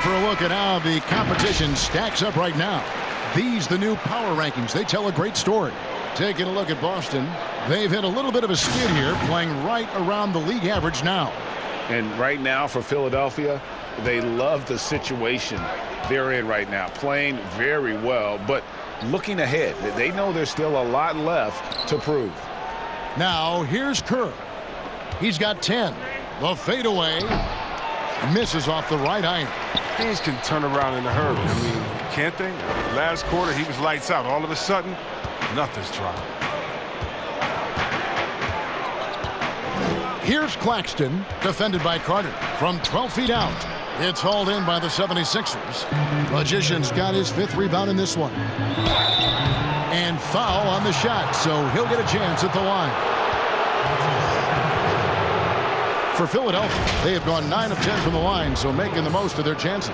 for a look at how the competition stacks up right now. These, the new power rankings, they tell a great story. Taking a look at Boston, they've hit a little bit of a skid here, playing right around the league average now. And right now for Philadelphia, they love the situation they're in right now, playing very well, but looking ahead. They know there's still a lot left to prove. Now, here's Kerr. He's got 10. The fadeaway misses off the right iron. Teams can turn around in a hurry. I mean, can't they? Last quarter, he was lights out. All of a sudden, nothing's dropped. Here's Claxton, defended by Carter. From 12 feet out, it's hauled in by the 76ers. Magician's got his 5th rebound in this one. And foul on the shot, so he'll get a chance at the line. For Philadelphia, they have gone 9 of 10 from the line, so making the most of their chances.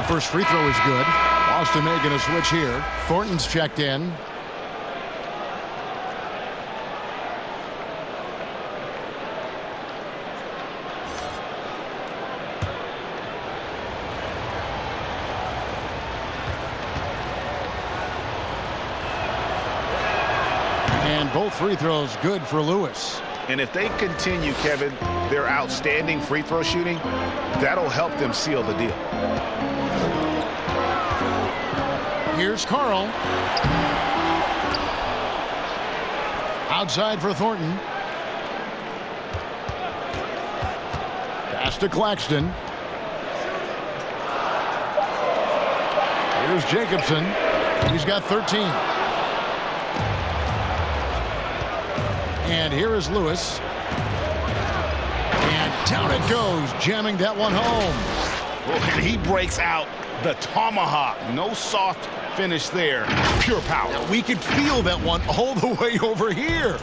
First free throw is good. Boston making a switch here. Thornton's checked in. And both free throws good for Lewis. And if they continue, Kevin, their outstanding free throw shooting, that'll help them seal the deal. Here's Carl. Outside for Thornton. Pass to Claxton. Here's Jacobson. He's got 13. And here is Lewis. And down it goes, jamming that one home. Well, and he breaks out the tomahawk. No soft finish there. Pure power. Now, we could feel that one all the way over here.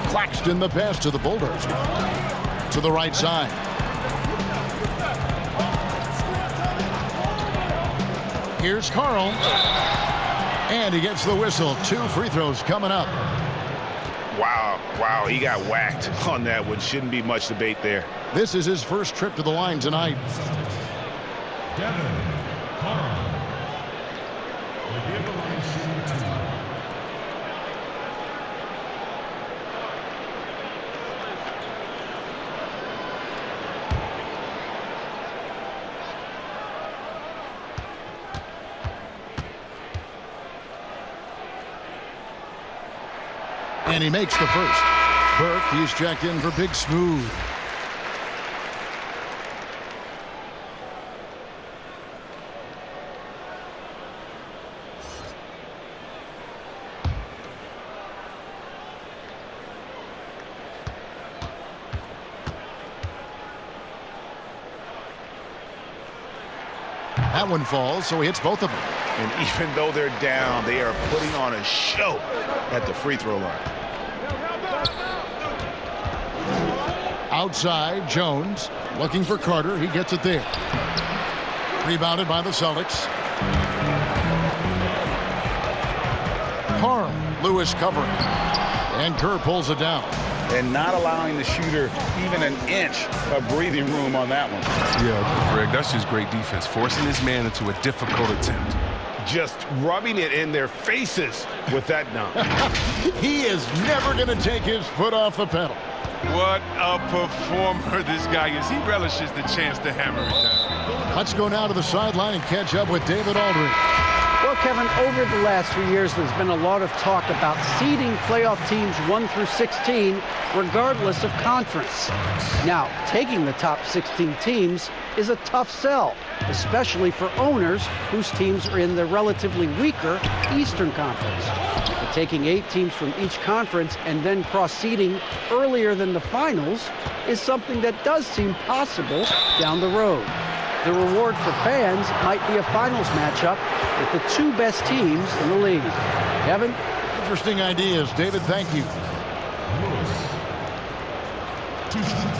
Claxton, the pass to the Bulldozer. To the right side. Here's Carl. And he gets the whistle. 2 free throws coming up. Wow, he got whacked on that one. Shouldn't be much debate there. This is his first trip to the line tonight. Devin Carl. Will be at the line shooting tonight. And he makes the first. Burke, he's checked in for Big Smooth. That one falls, so he hits both of them. And even though they're down, they are putting on a show at the free throw line. Outside, Jones looking for Carter. He gets it there. Rebounded by the Celtics. Carl, Lewis covering. And Kerr pulls it down. And not allowing the shooter even an inch of breathing room on that one. Yeah, Greg, that's just great defense. Forcing his man into a difficult attempt. Just rubbing it in their faces with that dunk. He is never going to take his foot off the pedal. What a performer this guy is. He relishes the chance to hammer it down. Let's go now to the sideline and catch up with David Aldridge. Well, Kevin, over the last few years, there's been a lot of talk about seeding playoff teams 1 through 16, regardless of conference. Now, taking the top 16 teams is a tough sell, especially for owners whose teams are in the relatively weaker Eastern Conference. But taking 8 teams from each conference and then cross-seeding earlier than the finals is something that does seem possible down the road. The reward for fans might be a finals matchup with the two best teams in the league. Kevin? Interesting ideas, David. Thank you. Lewis. 2 shots.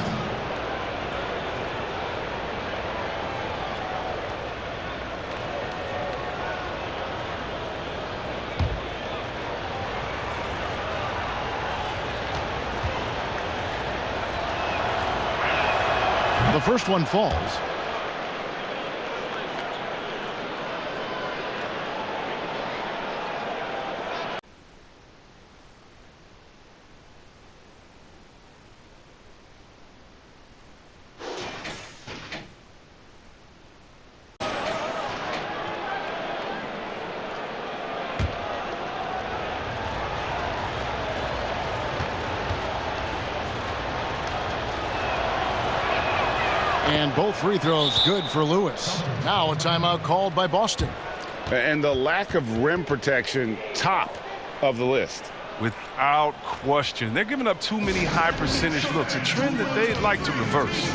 The first one falls. And both free throws good for Lewis. Now a timeout called by Boston. And the lack of rim protection, top of the list. Without question. They're giving up too many high percentage looks, a trend that they'd like to reverse.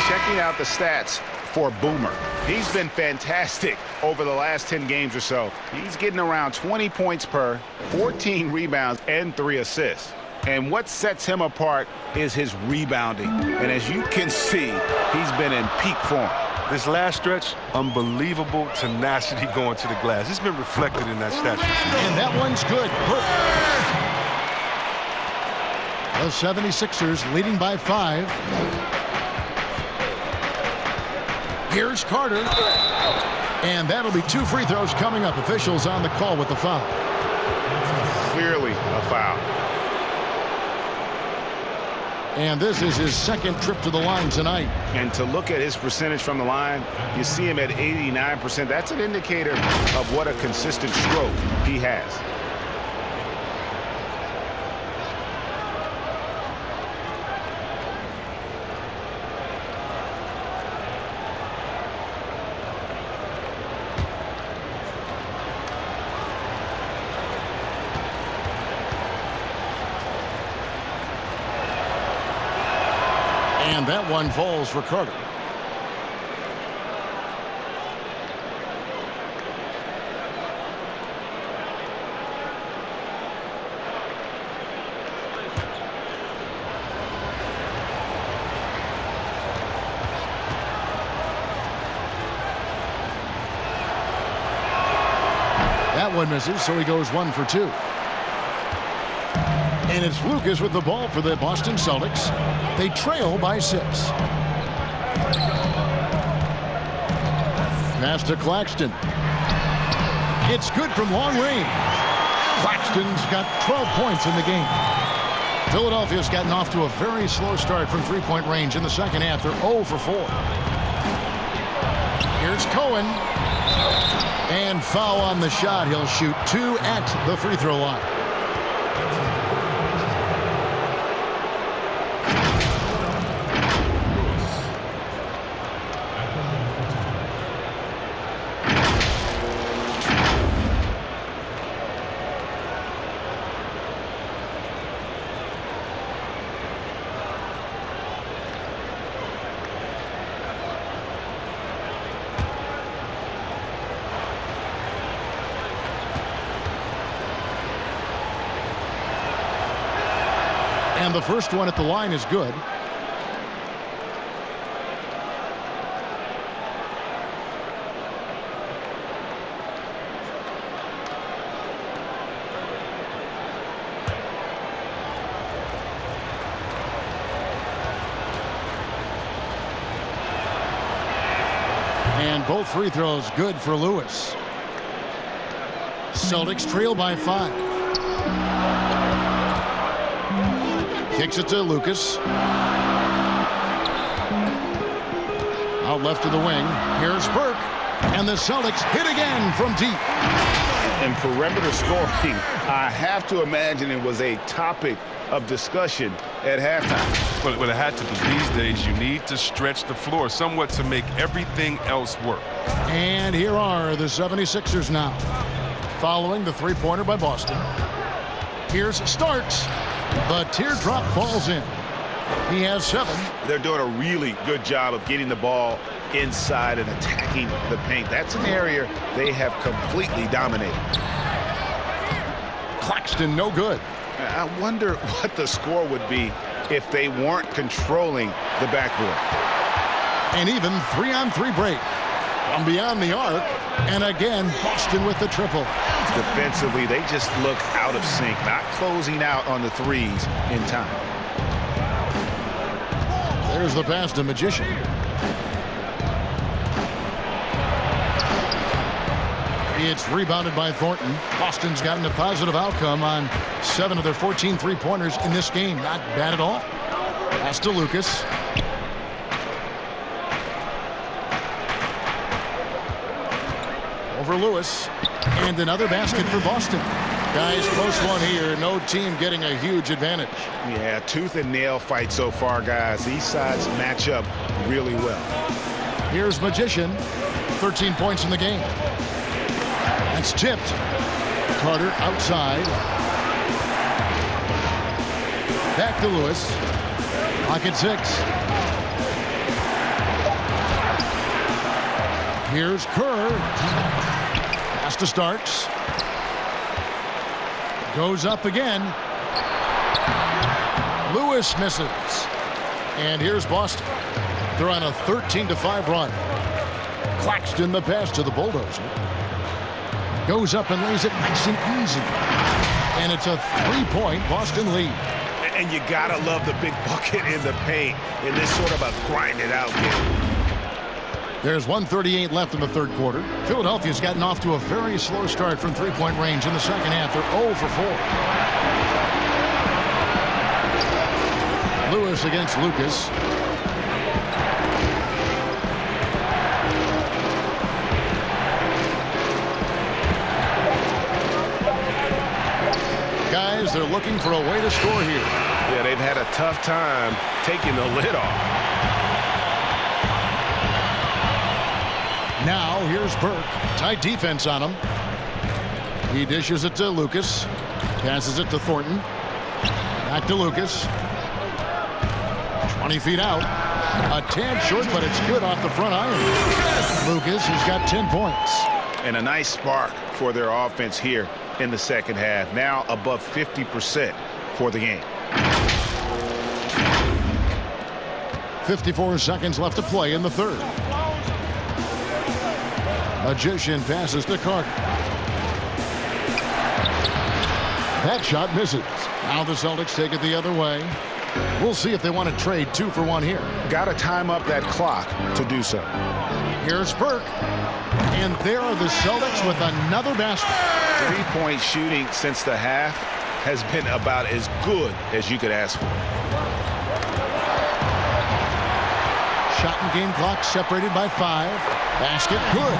Checking out the stats for Boomer. He's been fantastic over the last 10 games or so. He's getting around 20 points per, 14 rebounds, and 3 assists. And what sets him apart is his rebounding. And as you can see, he's been in peak form. This last stretch, unbelievable tenacity going to the glass. It's been reflected in that stat sheet. And that one's good. The 76ers leading by 5. Here's Carter. And that'll be 2 free throws coming up. Officials on the call with the foul. Clearly a foul. And this is his second trip to the line tonight. And to look at his percentage from the line, you see him at 89%. That's an indicator of what a consistent stroke he has. And that one falls for Carter. That one misses, so he goes 1 for 2. And it's Lucas with the ball for the Boston Celtics. They trail by 6. Pass to Claxton. It's good from long range. Claxton's got 12 points in the game. Philadelphia's gotten off to a very slow start from three-point range in the second half. They're 0 for 4. Here's Cohen. And foul on the shot. He'll shoot 2 at the free throw line. And the first one at the line is good. both free throws good for Lewis. Celtics trail by 5. Kicks it to Lucas. Out left to the wing. Here's Burke. And the Celtics hit again from deep. And perimeter scoring, I have to imagine it was a topic of discussion at halftime. But it had to be. These days, you need to stretch the floor somewhat to make everything else work. And here are the 76ers now. Following the three-pointer by Boston. Here's Starks. The teardrop falls in. He has 7. They're doing a really good job of getting the ball inside and attacking the paint. That's an area they have completely dominated. Claxton no good. I wonder what the score would be if they weren't controlling the backboard. An even 3-on-3 break. From beyond the arc. And again, Boston with the triple. Defensively, they just look out of sync, not closing out on the threes in time. There's the pass to Magician. It's rebounded by Thornton. Boston's gotten a positive outcome on 7 of their 14 three-pointers in this game. Not bad at all. Pass to Lucas. Over Lewis. And another basket for Boston. Guys, close one here. No team getting a huge advantage. Yeah, tooth and nail fight so far, guys. These sides match up really well. Here's Magician. 13 points in the game. That's tipped. Carter outside. Back to Lewis. Pocket 6. Here's Kerr. Pass to Starks. Goes up again. Lewis misses. And here's Boston. They're on a 13-5 run. Claxton the pass to the Bulldozer. Goes up and lays it nice and easy. And it's a 3-point Boston lead. And you gotta love the big bucket in the paint in this sort of a grind it out game. There's 1:38 left in the third quarter. Philadelphia's gotten off to a very slow start from three-point range in the second half. They're 0 for 4. Lewis against Lucas. Guys, they're looking for a way to score here. Yeah, they've had a tough time taking the lid off. Now, here's Burke. Tight defense on him. He dishes it to Lucas. Passes it to Thornton. Back to Lucas. 20 feet out. A tad short, but it's good off the front iron. Lucas has got 10 points. And a nice spark for their offense here in the second half. Now above 50% for the game. 54 seconds left to play in the third. Magician passes to Carter. That shot misses. Now the Celtics take it the other way. We'll see if they want to trade 2 for 1 here. Got to time up that clock to do so. Here's Burke. And there are the Celtics with another basket. 3-point shooting since the half has been about as good as you could ask for. Shot and game clock separated by 5. Basket good.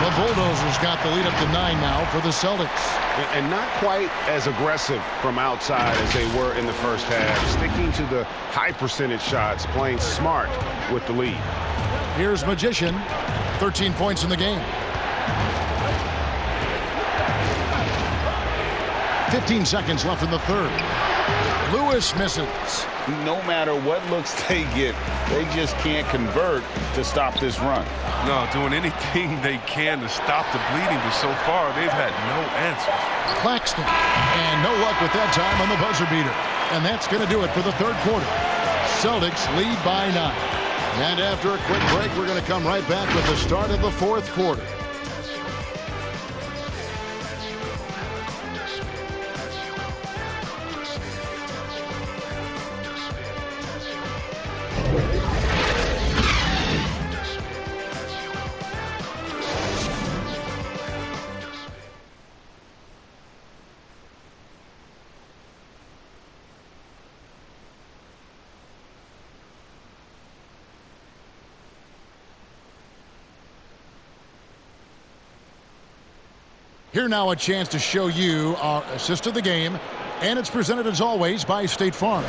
The Bulldozers got the lead up to 9 now for the Celtics. And not quite as aggressive from outside as they were in the first half. Sticking to the high percentage shots, playing smart with the lead. Here's Magician. 13 points in the game. 15 seconds left in the third. Lewis misses. No matter what looks they get, they just can't convert to stop this run. No, doing anything they can to stop the bleeding, but so far they've had no answers. Claxton. And no luck with that time on the buzzer beater. And that's going to do it for the third quarter. Celtics lead by 9. And after a quick break, we're going to come right back with the start of the fourth quarter. Here now a chance to show you our assist of the game, and it's presented as always by State Farm.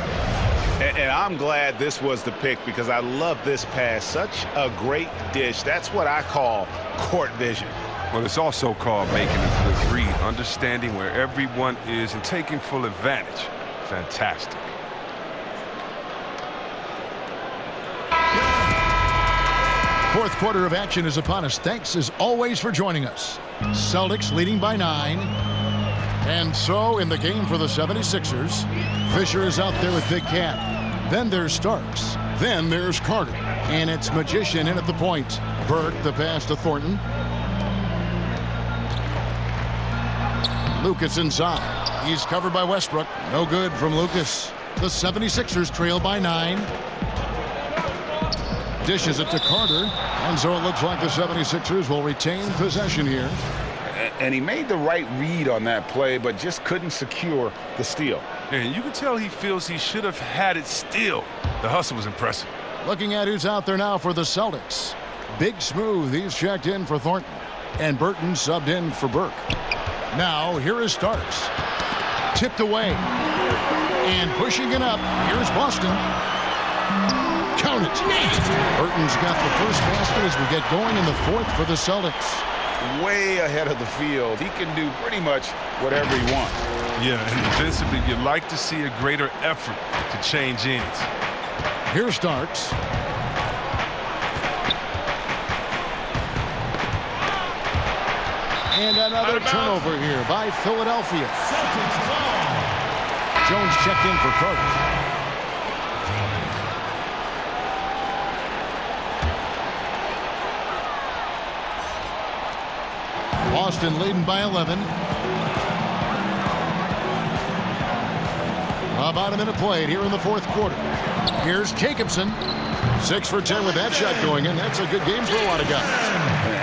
And I'm glad this was the pick because I love this pass. Such a great dish. That's what I call court vision. Well, it's also called making a good read, understanding where everyone is and taking full advantage. Fantastic. Fourth quarter of action is upon us. Thanks as always for joining us. Celtics leading by 9. And so in the game for the 76ers, Fisher is out there with Big Cat. Then there's Starks. Then there's Carter. And it's Magician in at the point. Burke, the pass to Thornton. Lucas inside. He's covered by Westbrook. No good from Lucas. The 76ers trail by 9. Dishes it to Carter. And so it looks like the 76ers will retain possession here. And he made the right read on that play, but just couldn't secure the steal. And you can tell he feels he should have had it still. The hustle was impressive. Looking at who's out there now for the Celtics. Big Smooth, he's checked in for Thornton. And Burton subbed in for Burke. Now, here is Starks. Tipped away. And pushing it up, here's Boston. Count it. Burton's got the first basket as we get going in the fourth for the Celtics. Way ahead of the field. He can do pretty much whatever he wants. Yeah, and defensively, you'd like to see a greater effort to change ends. Here's Starks. And another turnover here by Philadelphia. Jones checked in for Carter. Boston leading by 11. About a minute played here in the fourth quarter. Here's Jacobson. 6 for 10 with that shot going in. That's a good game for a lot of guys.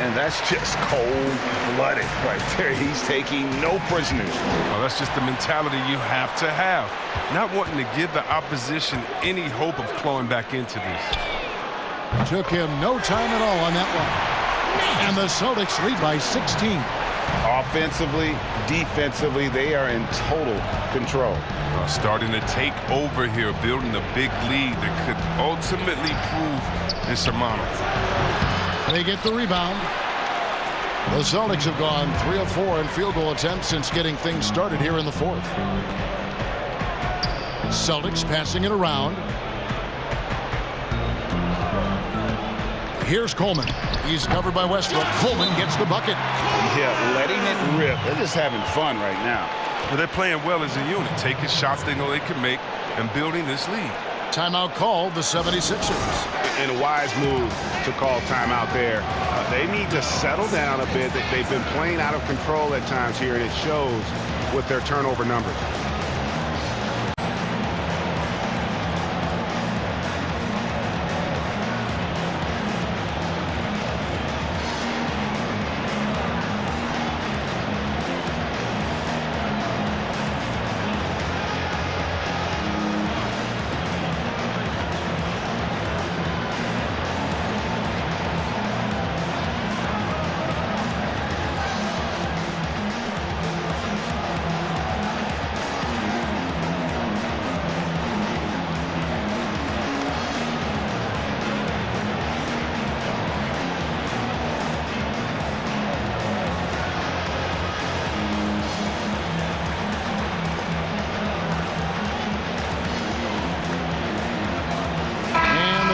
And that's just cold-blooded right there. He's taking no prisoners. Well, that's just the mentality you have to have. Not wanting to give the opposition any hope of clawing back into this. Took him no time at all on that one. And the Celtics lead by 16. Offensively, defensively, they are in total control. Starting to take over here, building a big lead that could ultimately prove insurmountable. They get the rebound. The Celtics have gone 3 of 4 in field goal attempts since getting things started here in the fourth. Celtics passing it around. Here's Coleman. He's covered by Westbrook. Coleman gets the bucket. Yeah, letting it rip. They're just having fun right now. Well, they're playing well as a unit, taking shots they know they can make and building this lead. Timeout called the 76ers. And a wise move to call timeout there. They need to settle down a bit. They've been playing out of control at times here, and it shows with their turnover numbers.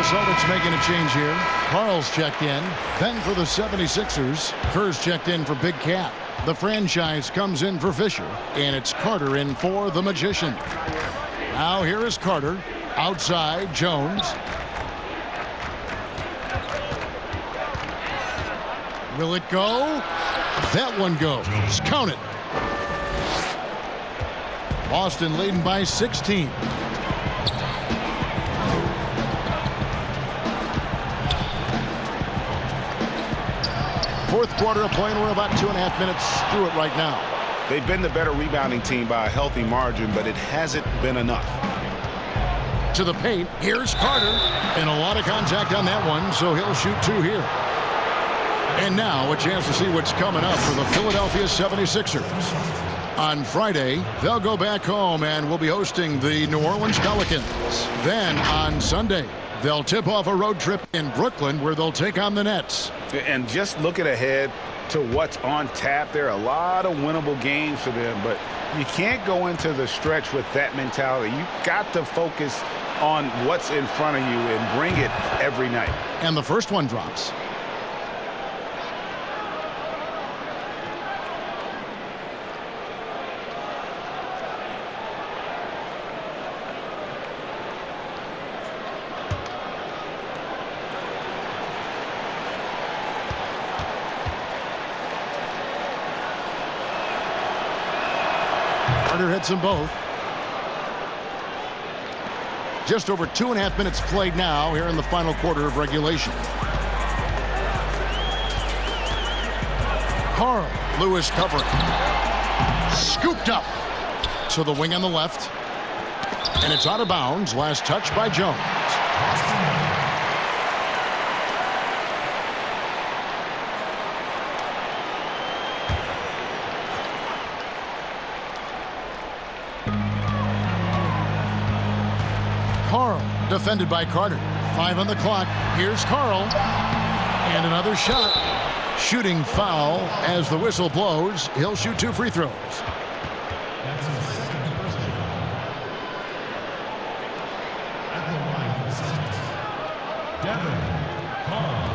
Celtics making a change here. Carl's checked in. Then for the 76ers, Kerr's checked in for Big Cat. The franchise comes in for Fisher, and it's Carter in for the Magician. Now here is Carter. Outside, Jones. Will it go? That one goes. Count it. Boston leading by 16. Fourth quarter of play, and we're about 2.5 minutes through it right now. They've been the better rebounding team by a healthy margin, but it hasn't been enough. To the paint, here's Carter, and a lot of contact on that one, so he'll shoot 2 here. And now a chance to see what's coming up for the Philadelphia 76ers. On Friday, they'll go back home and will be hosting the New Orleans Pelicans. Then on Sunday, they'll tip off a road trip in Brooklyn where they'll take on the Nets. And just looking ahead to what's on tap, there are a lot of winnable games for them, but you can't go into the stretch with that mentality. You've got to focus on what's in front of you and bring it every night. And the first one drops. Carter hits them both. Just over 2.5 minutes played now here in the final quarter of regulation. Carl Lewis covering. Scooped up to the wing on the left. And it's out of bounds. Last touch by Jones. Carl defended by Carter. 5 on the clock. Here's Carl. And another shot. Shooting foul as the whistle blows. He'll shoot 2 free throws. That's his second personal foul. At the line for the Celtics, Devin Carl.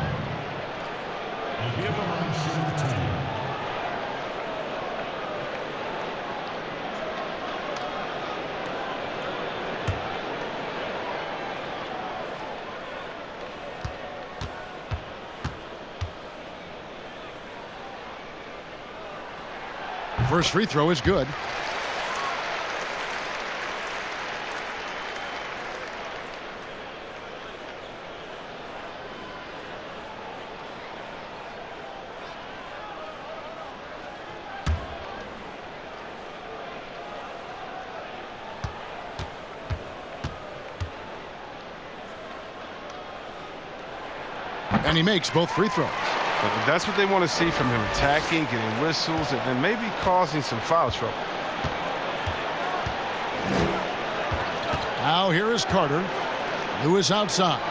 He'll be at the line shooting 2. First free throw is good. And he makes both free throws. That's what they want to see from him, attacking, getting whistles, and maybe causing some foul trouble. Now here is Carter. Lewis outside.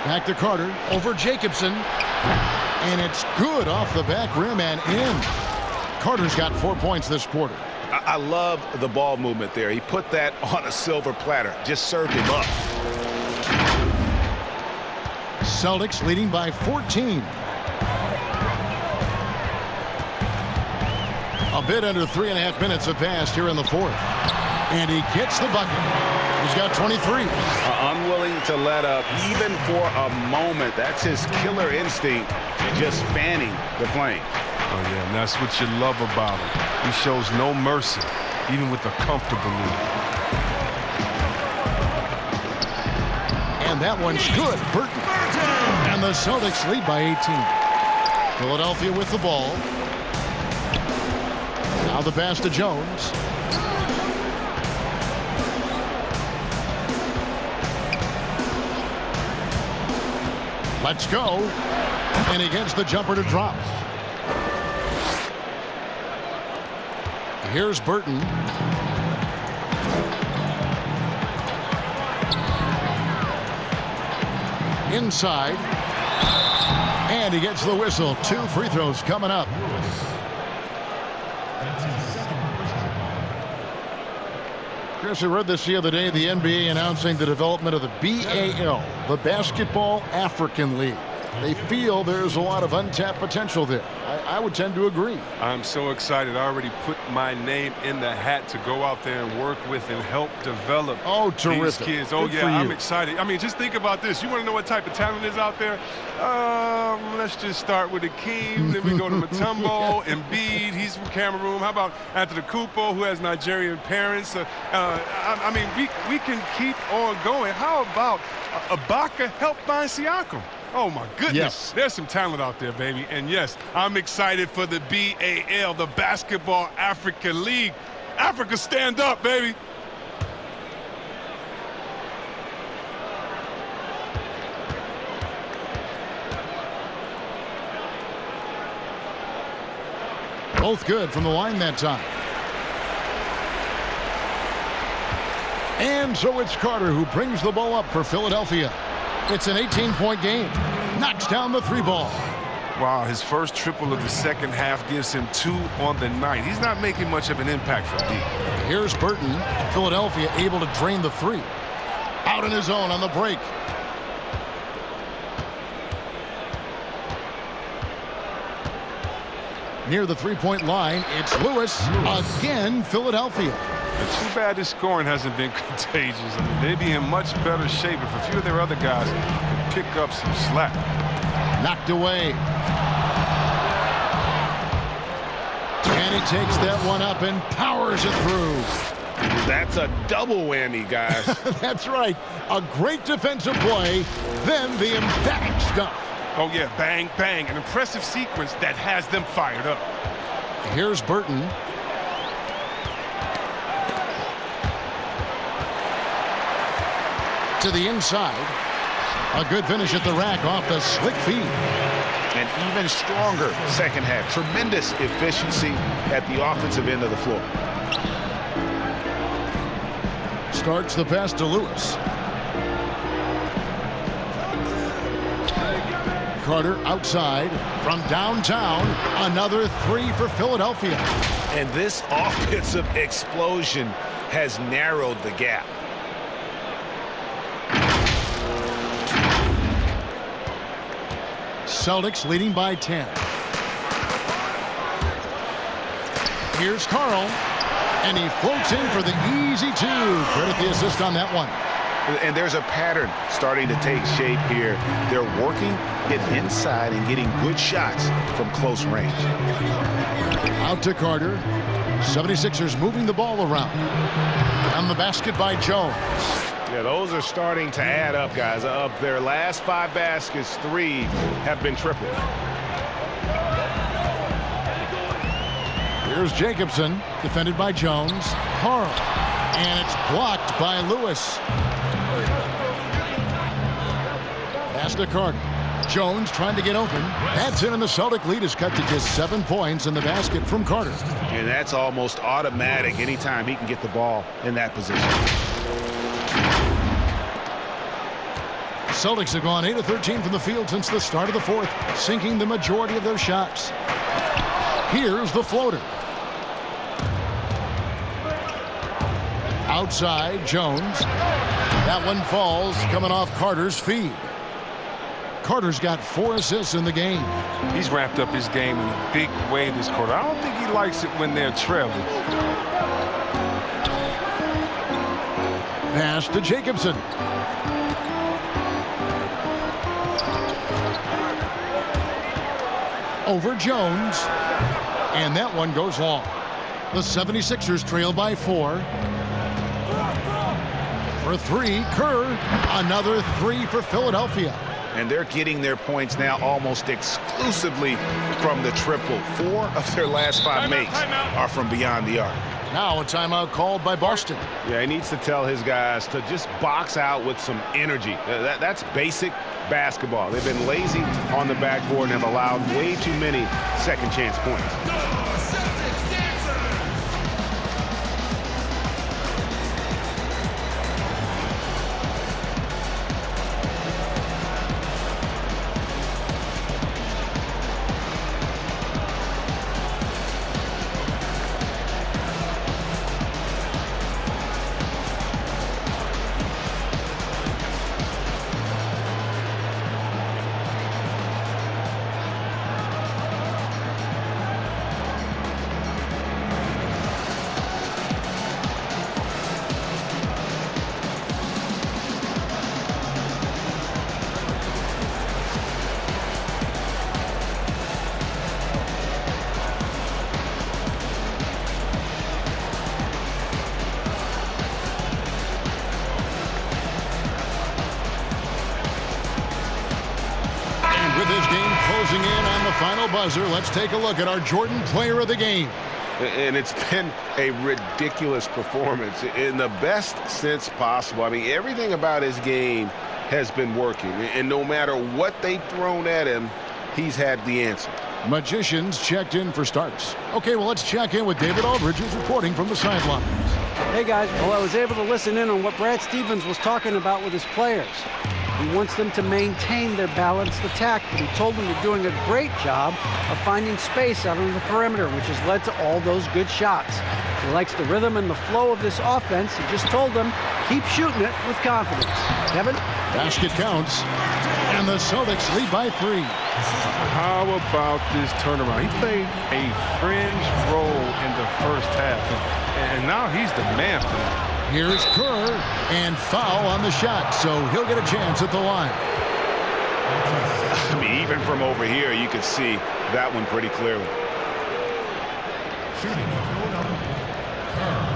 Back to Carter over Jacobson. And it's good off the back rim and in. Carter's got 4 points this quarter. I love the ball movement there. He put that on a silver platter. Just served him up. Celtics leading by 14. A bit under 3.5 minutes have passed here in the fourth. And he gets the bucket. He's got 23. Unwilling to let up even for a moment. That's his killer instinct, just fanning the flame. Oh, yeah, and that's what you love about him. He shows no mercy, even with a comfortable lead. And that one's good. Burton. And the Celtics lead by 18. Philadelphia with the ball. Now the pass to Jones. Let's go. And he gets the jumper to drop. Here's Burton. Inside. And he gets the whistle. 2 free throws coming up. That's his second personal foul. Chris, I read this the other day, the NBA announcing the development of the BAL, the Basketball African League. They feel there's a lot of untapped potential there. I would tend to agree. I'm so excited. I already put my name in the hat to go out there and work with and help develop these kids. Oh, yeah, I'm excited. I mean, just think about this. You want to know what type of talent is out there? Let's just start with Akeem. Then we go to Mutombo, Embiid. He's from Cameroon. How about Antetokounmpo, who has Nigerian parents? I mean, we can keep on going. How about Ibaka helped find Siakam? Oh, my goodness. Yes. There's some talent out there, baby. And, yes, I'm excited for the BAL, the Basketball Africa League. Africa, stand up, baby. Both good from the line that time. And so it's Carter who brings the ball up for Philadelphia. It's an 18-point game. Knocks down the 3 ball. Wow, his first triple of the second half gives him 2 on the night. He's not making much of an impact from deep. Here's Burton. Philadelphia able to drain the 3. Out in his own on the break. Near the 3-point line, it's Lewis. Again, Philadelphia. It's too bad this scoring hasn't been contagious. I mean, they'd be in much better shape if a few of their other guys could pick up some slack. Knocked away. And he takes that one up and powers it through. That's a double whammy, guys. That's right. A great defensive play, then the emphatic stuff. Oh, yeah, bang, bang. An impressive sequence that has them fired up. Here's Burton. To the inside. A good finish at the rack off the slick feed. An even stronger second half. Tremendous efficiency at the offensive end of the floor. Starts the pass to Lewis. Carter outside from downtown. Another 3 for Philadelphia. And this offensive explosion has narrowed the gap. Celtics leading by 10. Here's Karl. And he floats in for the easy 2. Credit the assist on that one. And there's a pattern starting to take shape here. They're working, getting inside, and getting good shots from close range. Out to Carter. 76ers moving the ball around. On the basket by Jones. Yeah, those are starting to add up, guys. Of their last 5 baskets, 3 have been triple. Here's Jacobson, defended by Jones. Karl. And it's blocked by Lewis. Pass to Carter. Jones trying to get open. That's in, and the Celtic lead is cut to just 7 points in the basket from Carter. And that's almost automatic anytime he can get the ball in that position. Celtics have gone 8 of 13 from the field since the start of the 4th, sinking the majority of their shots. Here's the floater. Outside, Jones. That one falls, coming off Carter's feed. Carter's got 4 assists in the game. He's ramped up his game in a big way this quarter. I don't think he likes it when they're trailing. Pass to Jacobson. Over Jones. And that one goes long. The 76ers trail by 4. For 3, Kerr. Another 3 for Philadelphia. And they're getting their points now almost exclusively from the triple. 4 of their last 5 makes are from beyond the arc. Now a timeout called by Boston. Yeah, he needs to tell his guys to just box out with some energy. That's basic basketball. They've been lazy on the backboard and have allowed way too many second chance points. Closing in on the final buzzer. Let's take a look at our Jordan player of the game. And it's been a ridiculous performance in the best sense possible. I mean, everything about his game has been working. And no matter what they've thrown at him, he's had the answer. Magicians checked in for starts. Okay, well, let's check in with David Aldridge, who's reporting from the sidelines. Hey, guys. Well, I was able to listen in on what Brad Stevens was talking about with his players. He wants them to maintain their balanced attack. He told them they're doing a great job of finding space out on the perimeter, which has led to all those good shots. He likes the rhythm and the flow of this offense. He just told them, keep shooting it with confidence. Kevin? Basket counts, and the Celtics lead by 3. How about this turnaround? He played a fringe role in the first half, and now he's the man for that. Here's Kerr, and foul on the shot, so he'll get a chance at the line. I mean, even from over here, you could see that one pretty clearly. Shooting for Philadelphia, Kerr.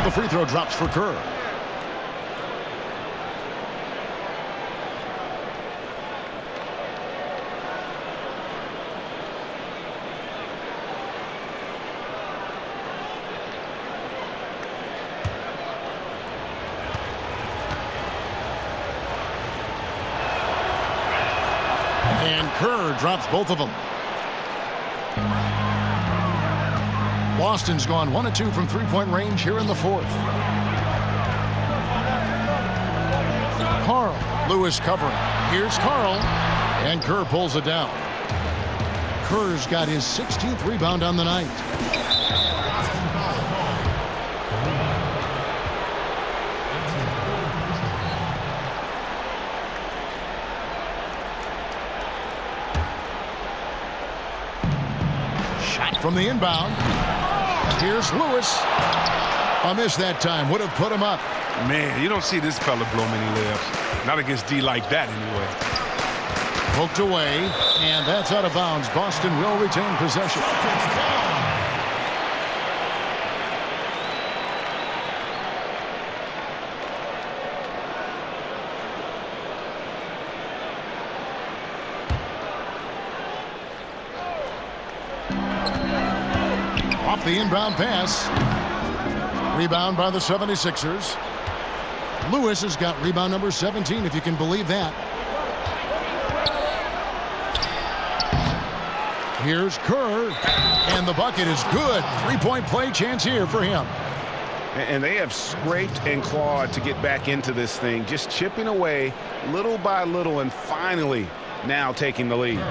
The free throw drops for Kerr. And Kerr drops both of them. Boston's gone 1 of 2 from three-point range here in the fourth. Carl Lewis covering. Here's Carl, and Kerr pulls it down. Kerr's got his 16th rebound on the night. Shot from the inbound. Here's Lewis. A miss that time. Would have put him up. Man, you don't see this fella blow many layups. Not against D like that, anyway. Poked away, and that's out of bounds. Boston will retain possession. Off the inbound pass. Rebound by the 76ers. Lewis has got rebound number 17, if you can believe that. Here's Kerr, and the bucket is good. Three-point play chance here for him. And they have scraped and clawed to get back into this thing, just chipping away little by little, and finally now taking the lead.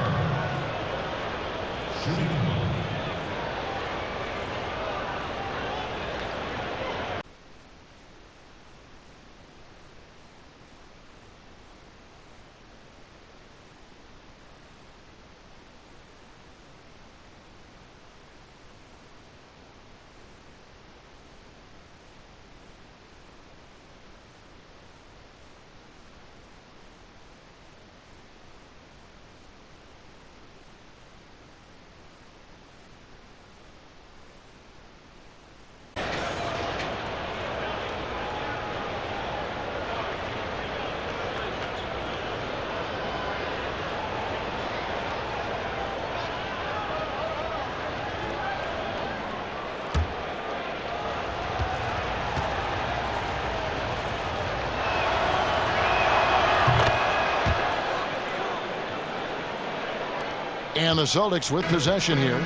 And the Celtics with possession here.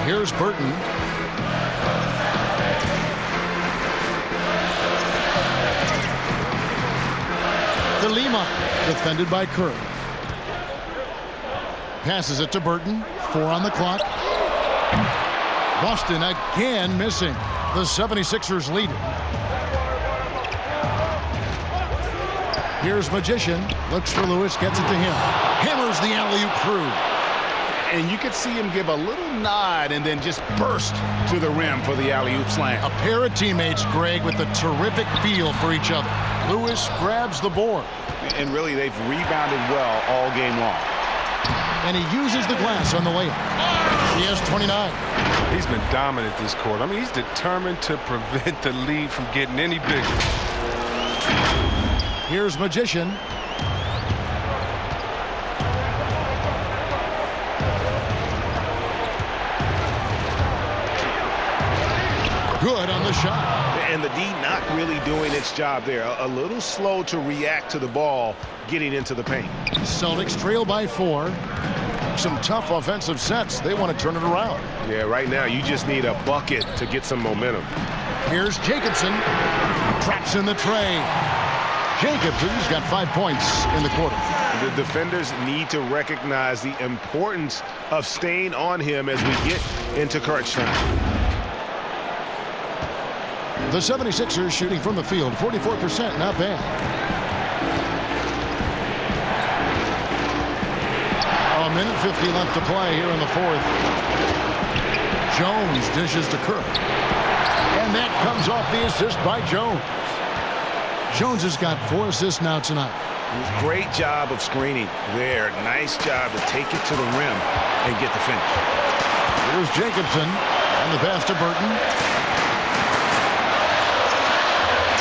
Here's Burton. De Lima, defended by Kerr. Passes it to Burton. 4 on the clock. Boston again missing. The 76ers lead. Here's Magician. Looks for Lewis. Gets it to him. Hammers the alley-oop through. And you could see him give a little nod and then just burst to the rim for the alley-oop slam. A pair of teammates, Greg, with a terrific feel for each other. Lewis grabs the board. And really, they've rebounded well all game long. And he uses the glass on the layup. He has 29. He's been dominant this quarter. I mean, he's determined to prevent the lead from getting any bigger. Here's Magician. Good on the shot. And the D not really doing its job there. A little slow to react to the ball getting into the paint. Celtics trail by 4. Some tough offensive sets. They want to turn it around. Yeah, right now you just need a bucket to get some momentum. Here's Jacobson. Traps in the tray. Jacobson's got 5 points in the quarter. The defenders need to recognize the importance of staying on him as we get into crunch time. The 76ers shooting from the field, 44%, not bad. A minute 50 left to play here in the fourth. Jones dishes to Kerr. And that comes off the assist by Jones. Jones has got 4 assists now tonight. Great job of screening there. Nice job to take it to the rim and get the finish. Here's Jacobson on the pass to Burton.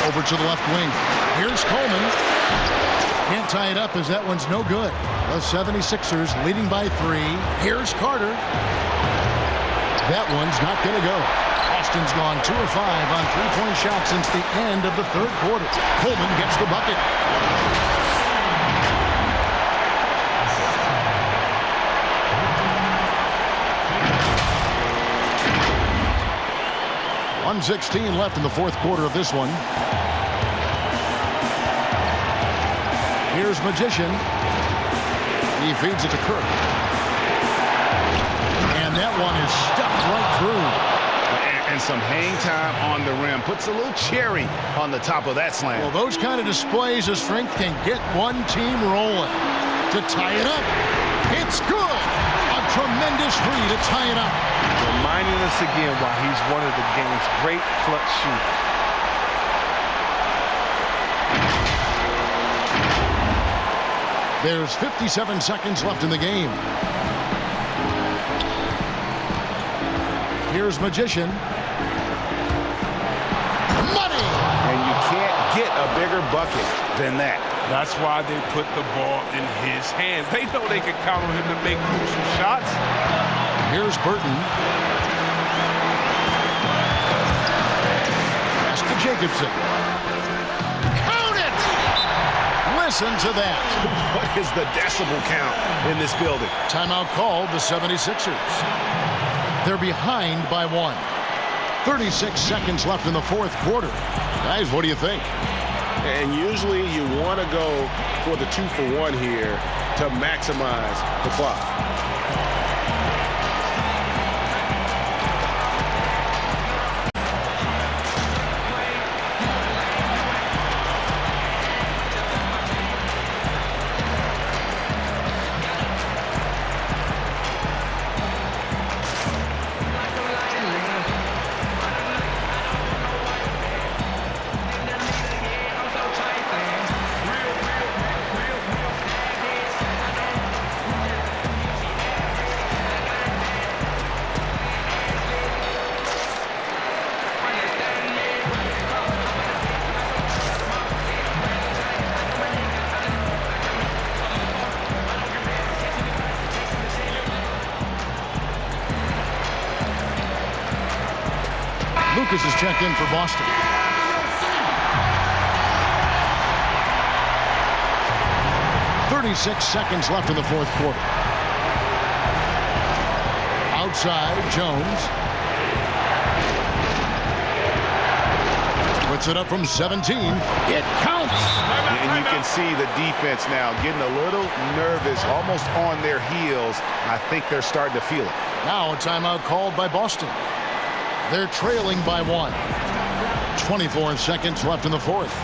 Over to the left wing. Here's Coleman. Can't tie it up as that one's no good. The 76ers leading by 3. Here's Carter. That one's not going to go. Austin's gone 2 of 5 on 3-point shots since the end of the third quarter. Coleman gets the bucket. .116 left in the fourth quarter of this one. Here's Magician. He feeds it to Kirk. And that one is stuffed right through. And some hang time on the rim. Puts a little cherry on the top of that slam. Well, those kind of displays of strength can get one team rolling. To tie it up. It's good. A tremendous three to tie it up. Reminding us again why he's one of the game's great clutch shooters. There's 57 seconds left in the game. Here's Magician. Money! And you can't get a bigger bucket than that. That's why they put the ball in his hands. They know they can count on him to make crucial shots. Here's Burton. Pass to Jacobson. Count it! Listen to that. What is the decibel count in this building? Timeout called the 76ers. They're behind by 1. 36 seconds left in the fourth quarter. Guys, what do you think? And usually you want to go for the 2-for-1 here to maximize the clock. Lucas is checked in for Boston. 36 seconds left in the fourth quarter. Outside, Jones. Puts it up from 17. It counts. And you can see the defense now getting a little nervous, almost on their heels. I think they're starting to feel it. Now a timeout called by Boston. They're trailing by 1. 24 seconds left in the fourth.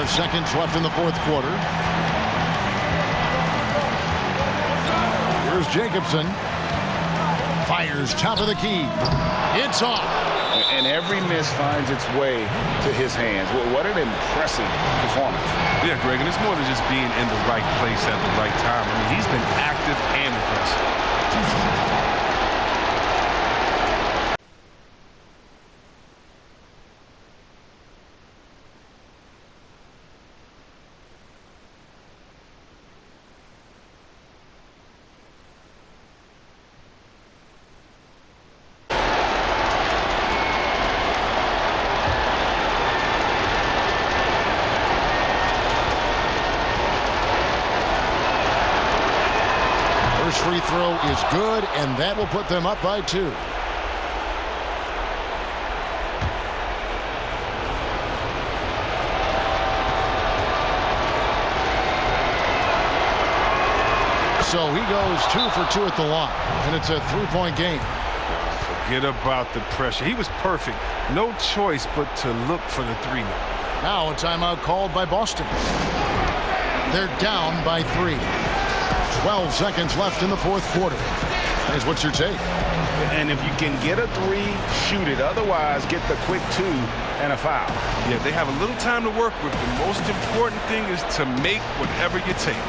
Seconds left in the fourth quarter. Here's Jacobson. Fires top of the key. It's off. And every miss finds its way to his hands. Well, what an impressive performance. Yeah, Greg, and it's more than just being in the right place at the right time. I mean, he's been active and aggressive. Free throw is good, and that will put them up by 2. So he goes 2 for 2 at the line, and it's a 3-point game. Forget about the pressure. He was perfect. No choice but to look for the 3. Now a timeout called by Boston. They're down by 3. 12 seconds left in the fourth quarter. Here's what's your take? And if you can get a 3, shoot it. Otherwise, get the quick 2 and a foul. Yeah, they have a little time to work with. The most important thing is to make whatever you take.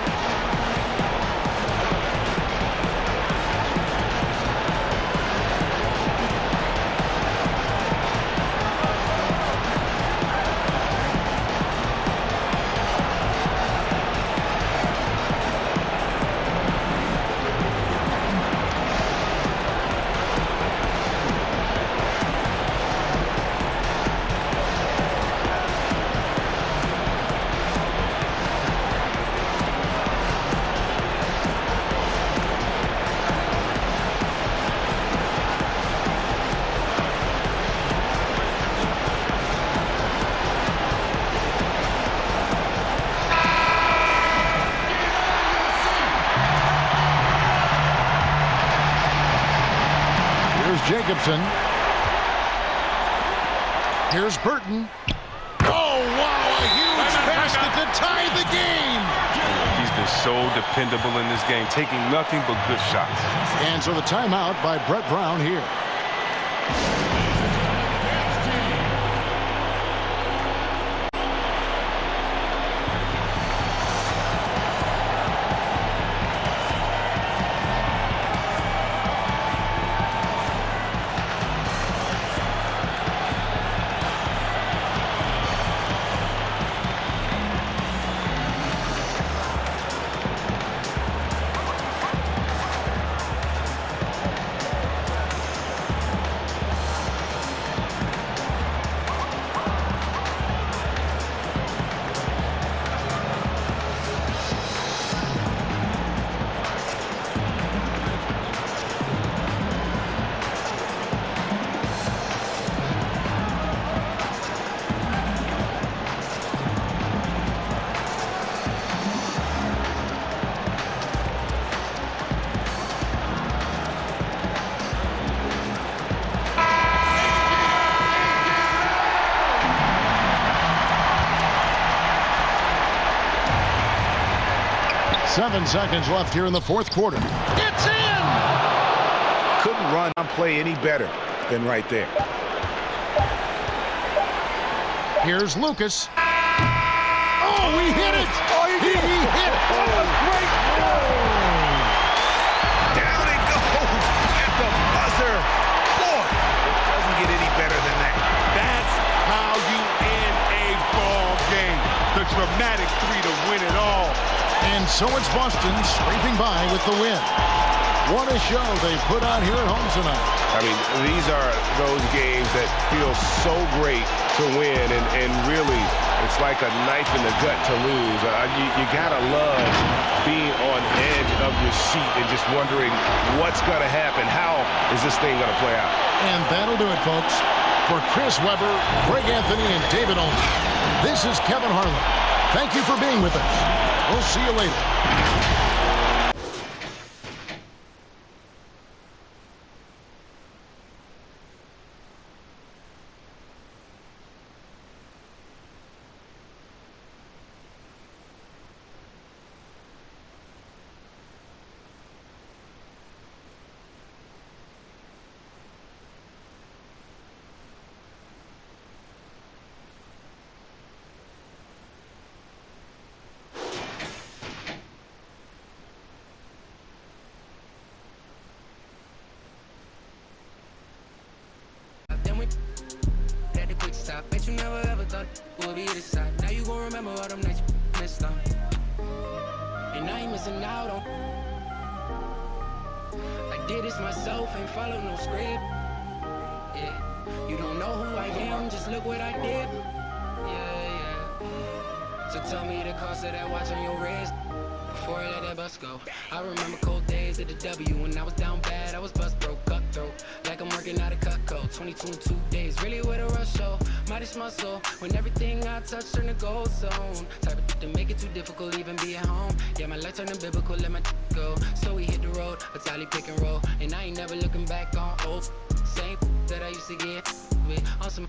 Jacobson. Here's Burton. Oh, wow, a huge basket to tie the game. He's been so dependable in this game, taking nothing but good shots. And so the timeout by Brett Brown here. 7 seconds left here in the fourth quarter. It's in! Couldn't run and play any better than right there. Here's Lucas. Oh, he hit it! Oh, he hit it! What a great goal! Down it goes at the buzzer. Boy, it doesn't get any better than that. That's how you end a ball game. The dramatic three to win it all. And so it's Boston scraping by with the win. What a show they put on here at home tonight. I mean, these are those games that feel so great to win, and really, it's like a knife in the gut to lose. You gotta love being on edge of your seat and just wondering what's gonna happen. How is this thing gonna play out? And that'll do it, folks. For Chris Webber, Greg Anthony, and David Olney, this is Kevin Harlan. Thank you for being with us. We'll see you later. Bet you never ever thought it would be this side. Now you gon' remember all them nights you missed on. And I ain't missing out on. I did this myself, ain't follow no script. Yeah, you don't know who I am, just look what I did. Yeah. So tell me the cost of that watch on your wrist before I let that bus go. I remember cold days at the W when I was down bad, I was bust broke, cutthroat. Like I'm working out a Cutco, 22 in 2 days, really with a rush show. Mighty muscle, when everything I touch turn to gold zone. Type of to make it too difficult, even be at home. Yeah, my life turning biblical, let my go. So we hit the road, a tally pick and roll. And I ain't never looking back on old same that I used to get with. On some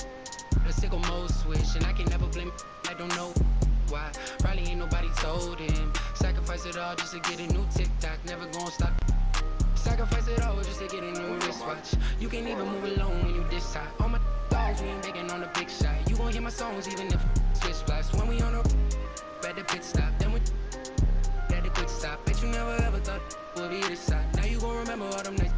a sickle mode switch, and I can never blame, I don't know why. Probably ain't nobody told him. Sacrifice it all just to get a new TikTok, never gonna stop. Sacrifice it all just to get a new wristwatch. You can't even move alone when you this high. All my dogs, we ain't begging on the big shot. You gon' hear my songs even if switch splash. When we on the at the pit stop, then we at the quick stop. Bet you never ever thought it would be this side. Now you gon' remember all them nights